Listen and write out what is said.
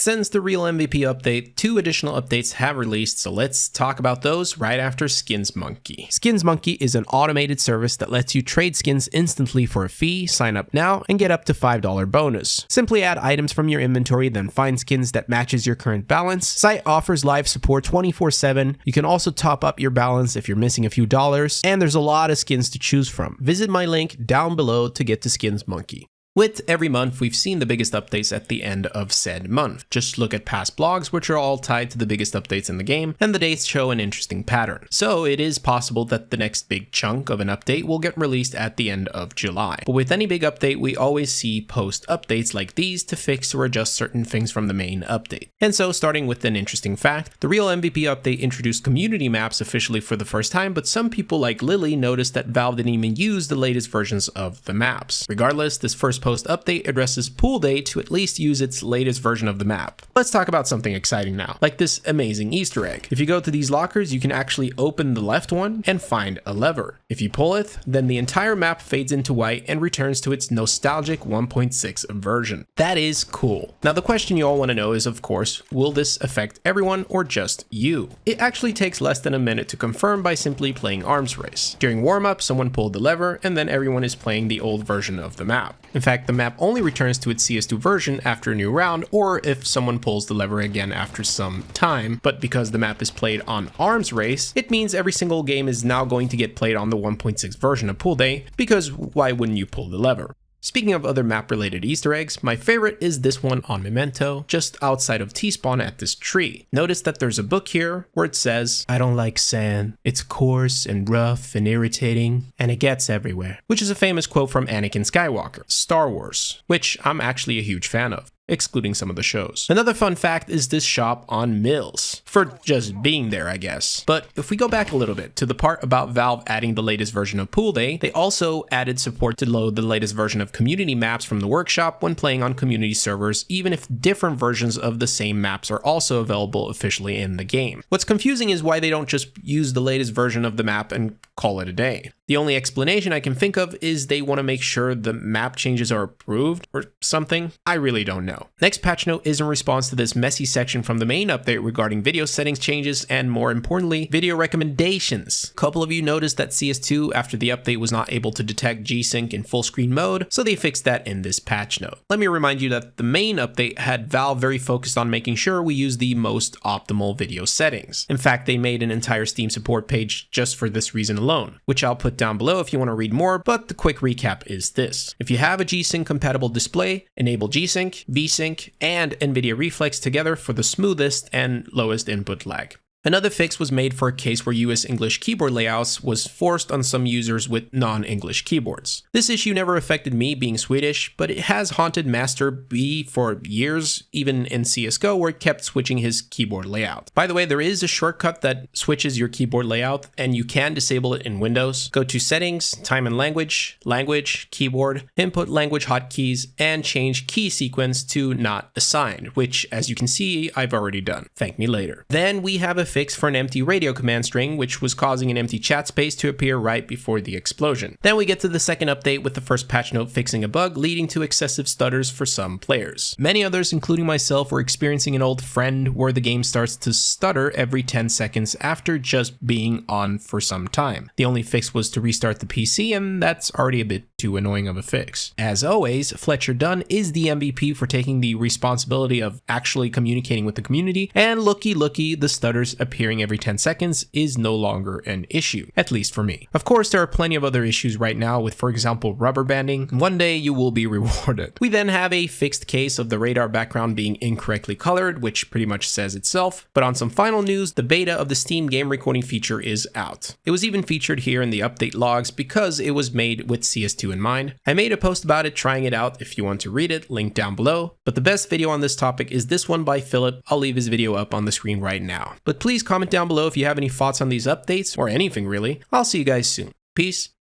Since the real MVP update, 2 additional updates have released, so let's talk about those right after Skins Monkey. Skins Monkey is an automated service that lets you trade skins instantly for a fee, sign up now, and get up to $5 bonus. Simply add items from your inventory, then find skins that matches your current balance. Site offers live support 24/7. You can also top up your balance if you're missing a few dollars, and there's a lot of skins to choose from. Visit my link down below to get to Skins Monkey. With every month, we've seen the biggest updates at the end of said month. Just look at past blogs, which are all tied to the biggest updates in the game, and the dates show an interesting pattern. So it is possible that the next big chunk of an update will get released at the end of July. But with any big update, we always see post updates like these to fix or adjust certain things from the main update. And so, starting with an interesting fact, the real MVP update introduced community maps officially for the first time, but some people like Lily noticed that Valve didn't even use the latest versions of the maps. Regardless, this first post update addresses pool day to at least use its latest version of the map. Let's talk about something exciting now, like this amazing Easter egg. If you go to these lockers, you can actually open the left one and find a lever. If you pull it, then the entire map fades into white and returns to its nostalgic 1.6 version. That is cool. Now the question you all want to know is, of course, will this affect everyone or just you? It actually takes less than a minute to confirm by simply playing Arms Race. During warm-up, someone pulled the lever and then everyone is playing the old version of the map. In fact, the map only returns to its CS2 version after a new round, or if someone pulls the lever again after some time. But because the map is played on Arms Race, it means every single game is now going to get played on the 1.6 version of pool day, because why wouldn't you pull the lever? Speaking of other map-related Easter eggs, my favorite is this one on Memento, just outside of T-spawn at this tree. Notice that there's a book here where it says, "I don't like sand. It's coarse and rough and irritating, and it gets everywhere," which is a famous quote from Anakin Skywalker, Star Wars, which I'm actually a huge fan of, excluding some of the shows. Another fun fact is this shop on Mills, for just being there, I guess. But if we go back a little bit to the part about Valve adding the latest version of Pool Day, they also added support to load the latest version of community maps from the workshop when playing on community servers, even if different versions of the same maps are also available officially in the game. What's confusing is why they don't just use the latest version of the map and call it a day. The only explanation I can think of is they want to make sure the map changes are approved or something. I really don't know. Next patch note is in response to this messy section from the main update regarding video settings changes and, more importantly, video recommendations. A couple of you noticed that CS2 after the update was not able to detect G-Sync in full screen mode, so they fixed that in this patch note. Let me remind you that the main update had Valve very focused on making sure we use the most optimal video settings. In fact, they made an entire Steam support page just for this reason alone, which I'll put down below if you want to read more, but the quick recap is this. If you have a G-Sync compatible display, enable G-Sync, V-Sync, and NVIDIA Reflex together for the smoothest and lowest input lag. Another fix was made for a case where US English keyboard layouts was forced on some users with non-English keyboards. This issue never affected me being Swedish, but it has haunted Master B for years, even in CSGO where it kept switching his keyboard layout. By the way, there is a shortcut that switches your keyboard layout, and you can disable it in Windows. Go to Settings, Time and Language, Language, Keyboard, Input Language Hotkeys, and change key sequence to Not Assigned, which, as you can see, I've already done. Thank me later. Then we have a fix for an empty radio command string, which was causing an empty chat space to appear right before the explosion. Then we get to the second update with the first patch note fixing a bug leading to excessive stutters for some players. Many others, including myself, were experiencing an old friend where the game starts to stutter every 10 seconds after just being on for some time. The only fix was to restart the PC, and that's already a bit too annoying of a fix. As always, Fletcher Dunn is the MVP for taking the responsibility of actually communicating with the community, and looky, the stutters appearing every 10 seconds is no longer an issue, at least for me. Of course, there are plenty of other issues right now with, for example, rubber banding. One day you will be rewarded. We then have a fixed case of the radar background being incorrectly colored, which pretty much says itself. But on some final news, the beta of the Steam game recording feature is out. It was even featured here in the update logs because it was made with CS2 in mind. I made a post about it trying it out if you want to read it, link down below. But the best video on this topic is this one by Philip. I'll leave his video up on the screen right now. But please comment down below if you have any thoughts on these updates, or anything really. I'll see you guys soon. Peace.